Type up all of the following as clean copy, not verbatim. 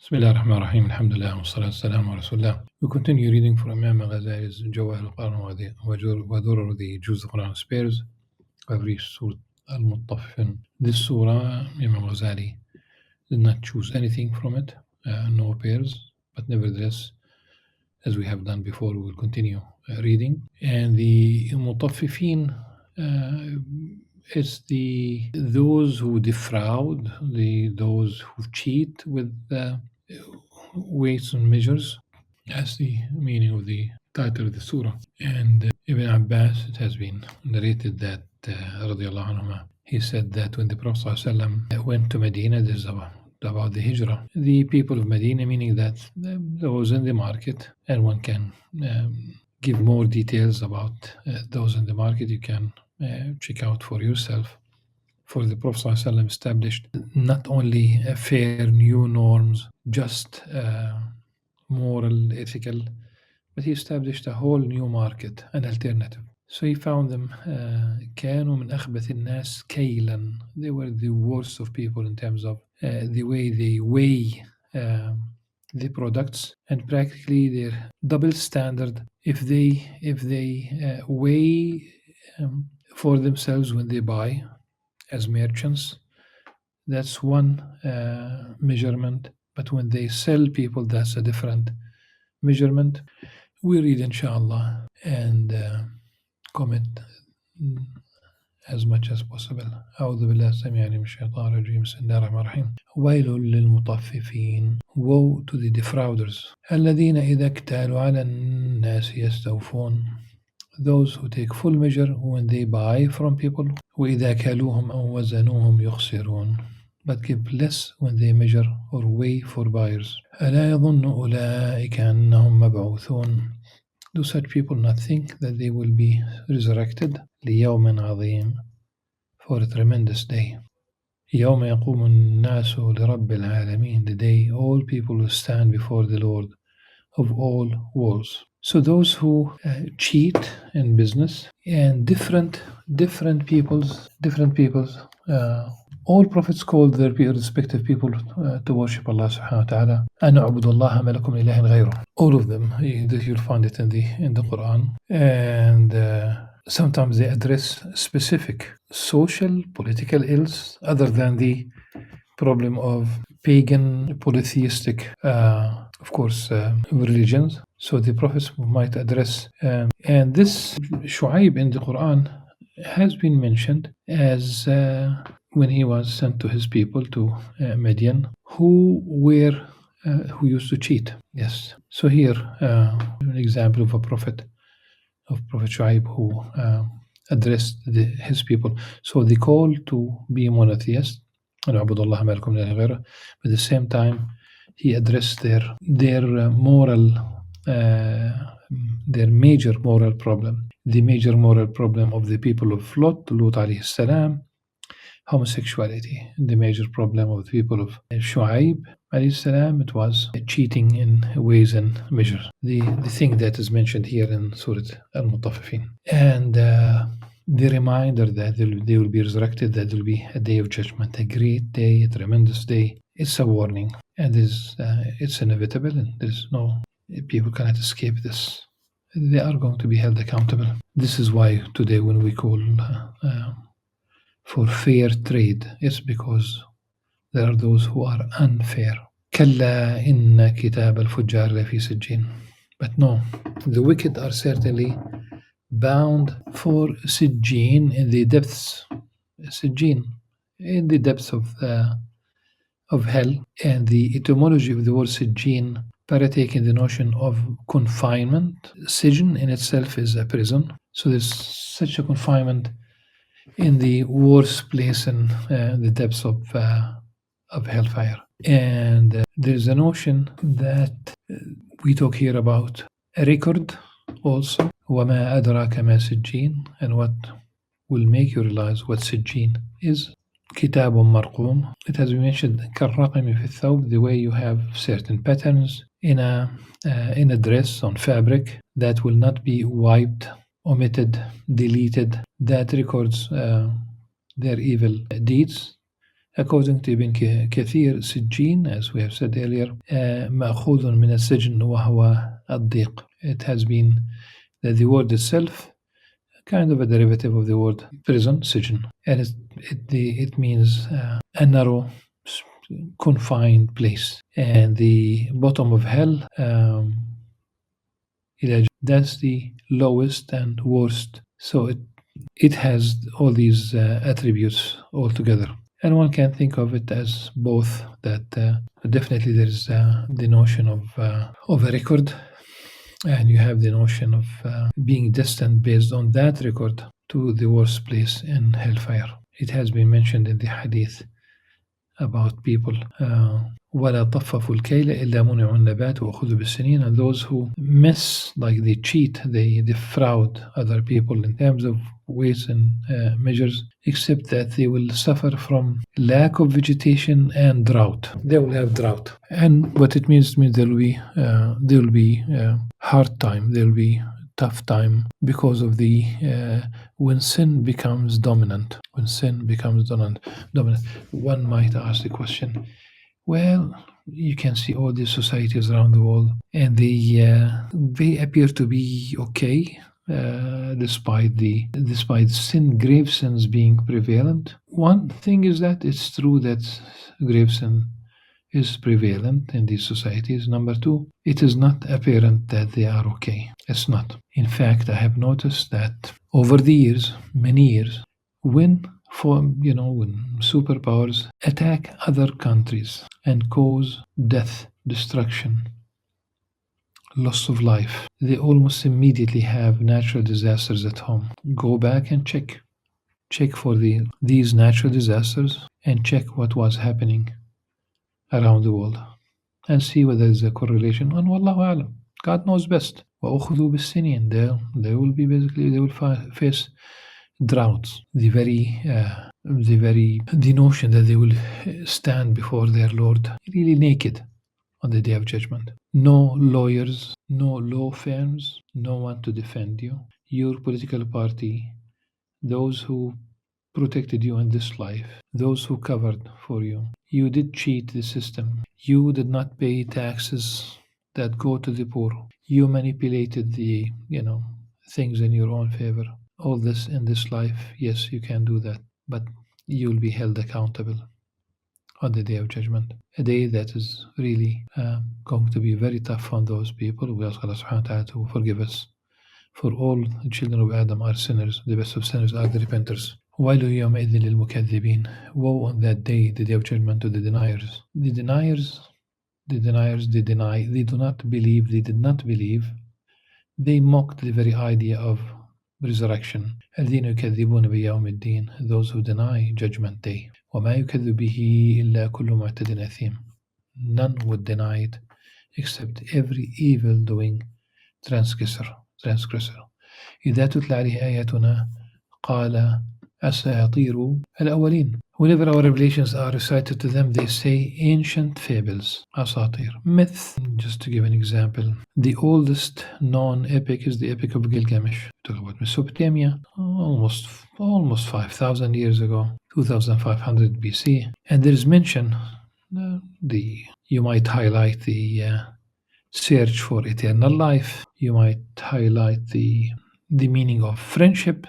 Bismillah ar-Rahman ar-Rahim, alhamdulillah, wa salatu salam wa rasulullah. We continue reading from Imam Al-Ghazali's Jawahir al-Quran wa Durar, the Jews the Quran spares. We have reached Surah Al-Mutaffifin. This surah, Imam Al-Ghazali did not choose anything from it, no pairs, but nevertheless, as we have done before, we will continue reading. And the Mutaffifin, it's those who defraud, those who cheat with weights and measures. That's the meaning of the title of the surah. And Ibn Abbas, it has been narrated that radiallahu anhuma, he said that when the Prophet ﷺ went to Medina, this is about the hijrah, the people of Medina, meaning that those in the market, and one can give more details about those in the market, you can check out for yourself. For the Prophet ﷺ established not only fair new norms, just moral, ethical, but he established a whole new market, an alternative. So he found them كانوا من أخبث الناس كيلا. They were the worst of people in terms of the way they weigh the products, and practically their double standard. If they weigh for themselves when they buy as merchants, that's one measurement, but when they sell people, that's a different measurement. We read inshallah and comment as much as possible. أعوذ بالله السميع العليم من الشيطان الرجيم. بسم الله الرحمن الرحيم. ويل للمطففين. Woe to the defrauders. الذين إذا اكتالوا على الناس يستوفون. Those who take full measure when they buy from people. وإذا كالوهم أو وزنوهم يخسرون. But give less when they measure or weigh for buyers. ألا يظن أولئك أنهم مبعوثون. Do such people not think that they will be resurrected? ليوم عظيم, for a tremendous day. يوم يقوم الناس لرب العالمين, the day all people will stand before the Lord of all worlds. So those who cheat in business, and different peoples, all prophets called their respective people to worship Allah subhanahu wa ta'ala. أن اعبدوا الله ما لكم من إله غيره. All of them, you'll find it in the Qur'an. And sometimes they address specific social, political ills other than the problem of pagan, polytheistic, of course, religions. So the prophets might address, and this Shu'aib in the Quran has been mentioned as when he was sent to his people, to Midian, who used to cheat. Yes. So here, an example of Prophet Shu'aib who addressed his people. So the call to be monotheist, but at the same time, he addressed their moral, their major moral problem. The major moral problem of the people of Lut alayhi salam, homosexuality. The major problem of the people of Shu'aib alayhi salam, it was cheating in ways and measures. The thing that is mentioned here in Surah Al-Mutaffifin. And the reminder that they will be resurrected, that there will be a day of judgment, a great day, a tremendous day. It's a warning, and it's inevitable, and there's no, people cannot escape this. They are going to be held accountable. This is why today when we call for fair trade, it's because there are those who are unfair. كلا إن كتاب الفجار لفي سجين. But no, the wicked are certainly bound for Sijjin, in the depths, Sijjin, in the depths of hell. And the etymology of the word Sijjin partake in the notion of confinement. Sijin in itself is a prison, so there's such a confinement in the worst place in the depths of hellfire. And there's a notion that we talk here about a record also. وَمَا أَدْرَاكَ مَا سِجِّينَ, and what will make you realize what Sijjin is. كِتَابٌ مَرْقُومٌ. It has been mentioned كَالرَّقِمِ فِي الثَّوْبِ, the way you have certain patterns in a dress on fabric that will not be wiped, omitted, deleted, that records their evil deeds. According to Ibn Kathir, Sijin, as we have said earlier, مأخوذ من السجن وهو الضيق. It has been that the word itself, kind of a derivative of the word prison, sijin, and it means a narrow, confined place. And the bottom of hell, that's the lowest and worst. So it has all these attributes altogether. And one can think of it as both, that definitely there is the notion of a record, and you have the notion of being destined based on that record to the worst place in hellfire. It has been mentioned in the hadith about people ولا طففوا الكيل إلا منعوا النبات وأخذوا بالسنين, and those who mess, like they cheat, they defraud other people in terms of weights and measures, except that they will suffer from lack of vegetation and drought. They will have drought, and what it means there will be hard time, there will be tough time, because of the when sin becomes dominant. When sin becomes dominant, one might ask the question, well, you can see all these societies around the world, and they appear to be okay, despite sin, grave sins being prevalent. One thing is that it's true that grave sin is prevalent in these societies. Number two, it is not apparent that they are okay. It's not. In fact, I have noticed that over the years, many years, when superpowers attack other countries and cause death, destruction, loss of life, they almost immediately have natural disasters at home. Go back and check for these natural disasters, and check what was happening around the world, and see whether there's a correlation. And Wallahu alam, God knows best. وَأُخْذُوا بِالسِّنِينَ, they will be basically, they will face droughts. The notion that they will stand before their Lord really naked on the day of judgment. No lawyers, no law firms, no one to defend you. Your political party, those who protected you in this life, those who covered for you. You did cheat the system. You did not pay taxes that go to the poor. You manipulated the, things in your own favor. All this in this life, yes, you can do that, but you'll be held accountable on the day of judgment. A day that is really going to be very tough on those people. We ask Allah subhanahu wa ta'ala to forgive us. For all the children of Adam are sinners. The best of sinners are the repenters. وَيْلٌ يَوْمَئِذٍ لِلْمُكَذِّبِينَ. Woe on that day, the day of judgment, to the deniers. The deniers, they deny, they do not believe, they did not believe. They mocked the very idea of resurrection. الذين يكذبون بيوم الدين, those who deny judgment day. وما يكذب به إلا كل معتد أثيم. None would deny it except every evil-doing transgressor. إذا تتلى عليه آياتنا قال أساطير الأولين. Whenever our revelations are recited to them, they say ancient fables, asatir, myth. Just to give an example, the oldest known epic is the Epic of Gilgamesh. Talk about Mesopotamia, almost 5,000 years ago, 2,500 BC, and there is mention. You might highlight the search for eternal life. You might highlight the meaning of friendship.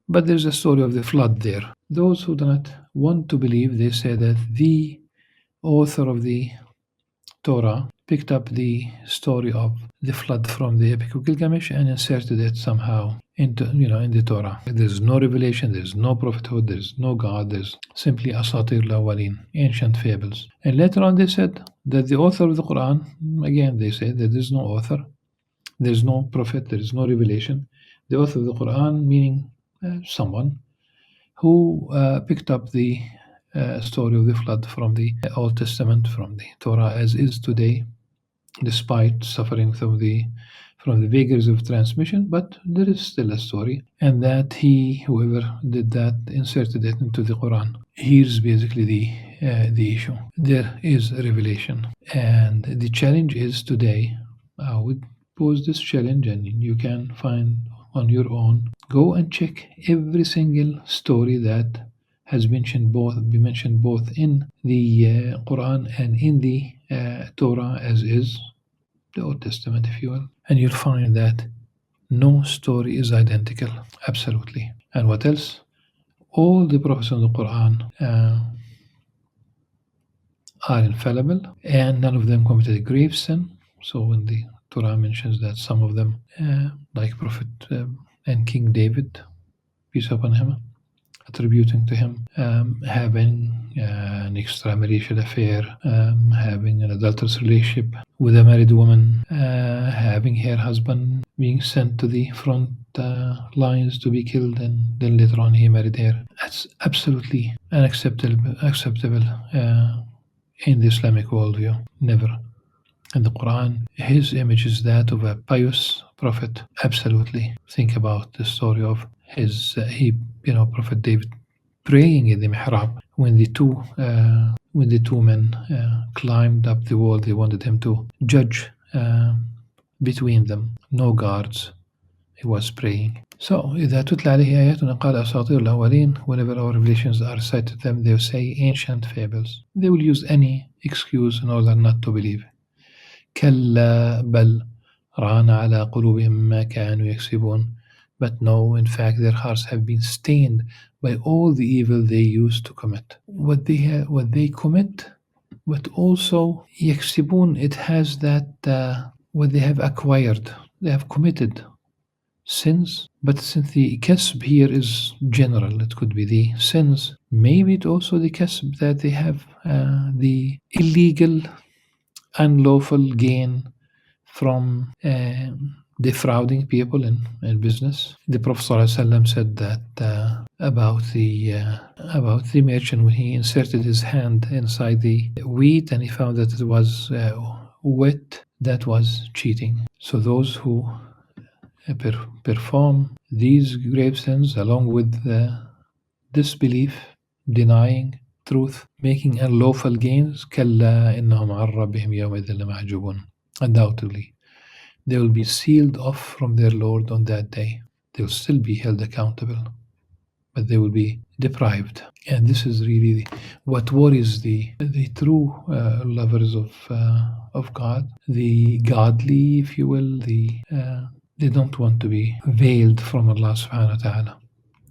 But there's a story of the flood there. Those who do not want to believe, they say that the author of the Torah picked up the story of the flood from the Epic of Gilgamesh and inserted it somehow into, in the Torah. There's no revelation, there's no prophethood, there's no God, there's simply asatir al-awwalin, ancient fables. And later on they said that the author of the Qur'an, again they say that there's no author, there's no prophet, there's no revelation. The author of the Qur'an, meaning someone who picked up the story of the flood from the Old Testament, from the Torah as is today, despite suffering from the vagaries of transmission, but there is still a story, and that whoever did that, inserted it into the Quran. Here's basically the issue. There is a revelation, and the challenge is today. I would pose this challenge, and you can find on your own. Go and check every single story that has been mentioned both in the Quran and in the Torah, as is the Old Testament, if you will. And you'll find that no story is identical, absolutely. And what else? All the prophets of the Quran are infallible, and none of them committed a grave sin. So when the Torah mentions that some of them, like Prophet and King David, peace upon him, attributing to him having an extramarital affair, having an adulterous relationship with a married woman, having her husband being sent to the front lines to be killed, and then later on he married her. That's absolutely unacceptable in the Islamic worldview. Never. In the Quran, his image is that of a pious prophet. Absolutely. Think about the story of Prophet David praying in the mihrab when the two men climbed up the wall. They wanted him to judge between them. No guards. He was praying. So إذا تتلى عليه آياتنا قال أساطير الأولين. Whenever our revelations are cited to them, they will say ancient fables. They will use any excuse in order not to believe. كلا بل ران على قلوبهم ما كانوا يكسبون. But no, in fact, their hearts have been stained by all the evil they used to commit. What they commit, but also يكسبون, it has that what they have acquired. They have committed sins, but since the kasb here is general, it could be the sins. Maybe it also the kasb that they have the illegal, unlawful gain from defrauding people in business. The Prophet ﷺ said that about the merchant when he inserted his hand inside the wheat and he found that it was wet. That was cheating. So those who perform these grave sins along with disbelief, denying truth, making unlawful gains, كلا إنهم عن ربهم يومئذ لمحجوبون. Undoubtedly, they will be sealed off from their Lord on that day. They will still be held accountable, but they will be deprived. And this is really what worries the true lovers of God, the godly, if you will. They don't want to be veiled from Allah subhanahu wa ta'ala.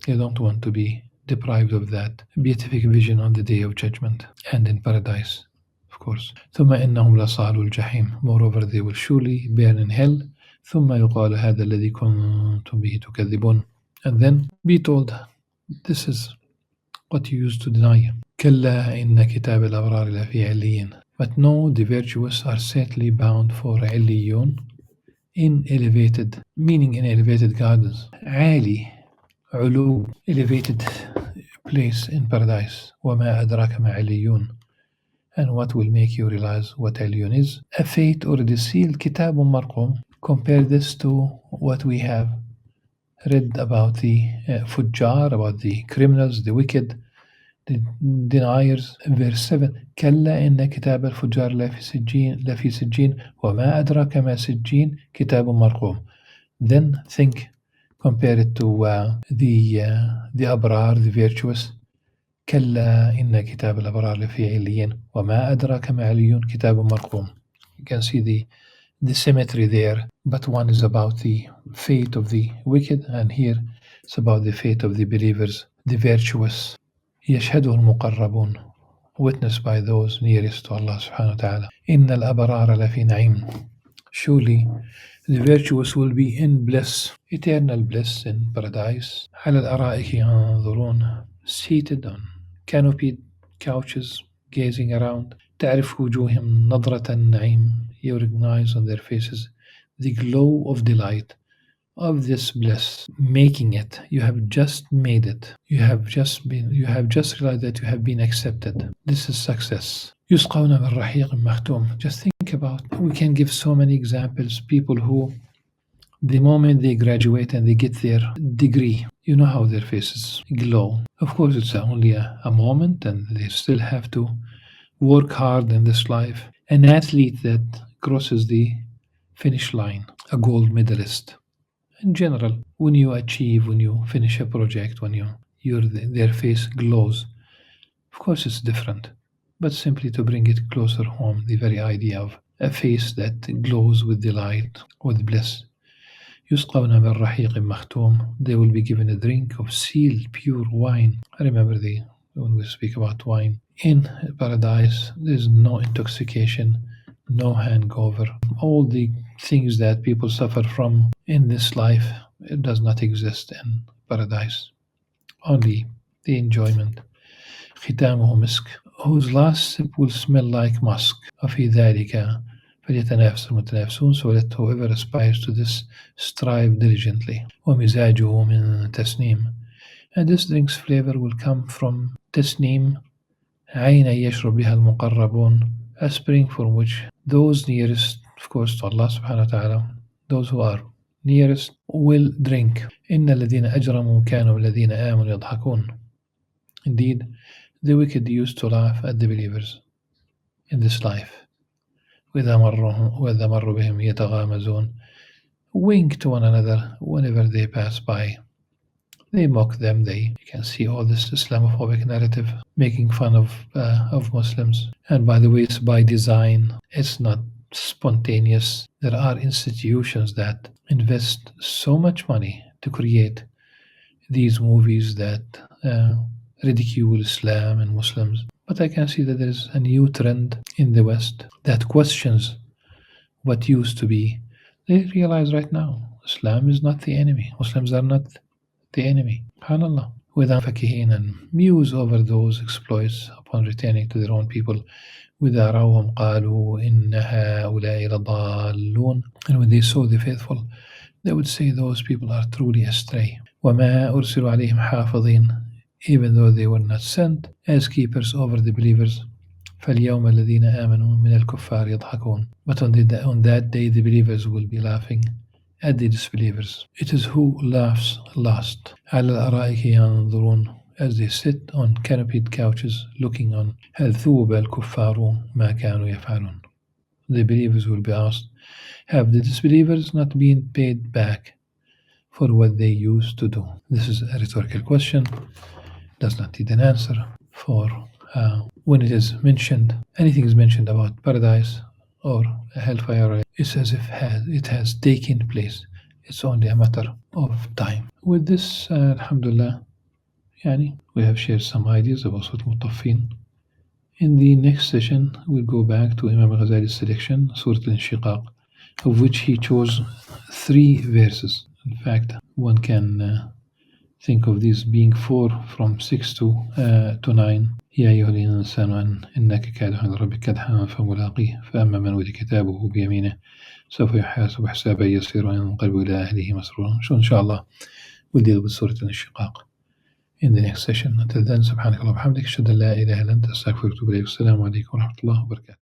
They don't want to be deprived of that beatific vision on the day of judgment and in paradise, of course. ثم إنهم لصالوا الجحيم. Moreover, they will surely burn in hell. ثم يقال هذا الذي كنتم به تكذبون. And then be told, this is what you used to deny. كلا إن كتاب الأبرار لفي عليين. But no, the virtuous are certainly bound for عليون, in elevated, meaning in elevated gardens. عالي, علو, elevated place in paradise. وما أدراك ما عليون. And what will make you realize what عليون is? A fate already sealed, كتاب مرقوم. Compare this to what we have read about the fujjar, about the criminals, the wicked, the deniers. Verse 7, كلا إن كتاب الفجار لفي سجين وما أدراك ما سجين كتاب مرقوم. Then think, compare it to the abrar, the virtuous. كلا إن كتاب الأبرار لفي عليين وما أدراك ما عليون كتاب مرقوم. You can see the symmetry there, but one is about the fate of the wicked, and here it's about the fate of the believers, the virtuous. يشهده المقربون, witnessed by those nearest to Allah subhanahu wa ta'ala. إن الأبرار لفي نعيم. Surely the virtuous will be in bliss, eternal bliss in paradise. على الأرائك ينظرون, seated on canopied couches, gazing around. تعرف وجوههم نظرة النعيم. You recognize on their faces the glow of delight of this bliss, making it. You have just made it. You have just realized that you have been accepted. This is success. يسقون من رحيق مختوم. Just think about, we can give so many examples. People who, the moment they graduate and they get their degree, you know how their faces glow. Of course, it's only a moment, and they still have to work hard in this life. An athlete that crosses the finish line, a gold medalist. In general, when you finish a project, when you their face glows. Of course, it's different, but simply to bring it closer home, the very idea of a face that glows with delight, with bliss. يسقون من رحيق مختوم. They will be given a drink of sealed pure wine. I remember when we speak about wine. In paradise, there's no intoxication, no hangover. All the things that people suffer from in this life, it does not exist in paradise. Only the enjoyment. ختامه مسك, whose last sip will smell like musk. وفي ذلك فليتنافس المتنافسون. So let whoever aspires to this strive diligently. ومزاجه من تسنيم. And this drink's flavor will come from تسنيم, عينا يشرب بها المقربون, a spring from which those nearest, of course, to Allah subhanahu wa ta'ala, those who are nearest will drink. إن الذين أجرموا كانوا الذين آمنوا يضحكون. Indeed, the wicked used to laugh at the believers in this life. وإذا مروا بهم يتغامزون, wink to one another whenever they pass by. They mock them. You can see all this Islamophobic narrative making fun of Muslims. And by the way, it's by design. It's not spontaneous. There are institutions that invest so much money to create these movies that ridicule Islam and Muslims. But I can see that there is a new trend in the West that questions what used to be. They realize right now Islam is not the enemy. Muslims are not the enemy. SubhanAllah. Without fakihin and muse over those exploits upon returning to their own people. وإذا رأوهم قالوا إن هؤلاء لضالون. And when they saw the faithful, they would say those people are truly astray. وما أرسلوا عليهم حافظين, even though they were not sent as keepers over the believers. فاليوم الذين آمنوا من الكفار يضحكون. But on that day the believers will be laughing at the disbelievers. It is who laughs last. على الأرائك ينظرون, as they sit on canopied couches looking on. هل ثوب الكفار ما كانوا يفعلون. The believers will be asked, have the disbelievers not been paid back for what they used to do? This is a rhetorical question, does not need an answer. For when it is mentioned, anything is mentioned about paradise or hellfire, it's as if it has taken place. It's only a matter of time. With this, alhamdulillah, we have shared some ideas about Surat Mutaffin. In the next session, we'll go back to Imam Al-Ghazali's selection, Surat Al-Inshiqaq, of which he chose 3 verses. In fact, one can think of these being 4 from 6 to 9. يا أيها الإنسان إنك كادح إلى ربك كدحا فملاقيه فأما من أوتي كتابه بيمينه سوف يحاسب حسابا يسيرا وينقلب إلى أهله مسرورا. So inshallah we'll deal with Surah Al-Inshiqaq in the next session. Until then, سبحانك اللهم وبحمدك أشهد أن لا إله إلا أنت أستغفرك وأتوب إليك. السلام عليكم ورحمة الله وبركاته.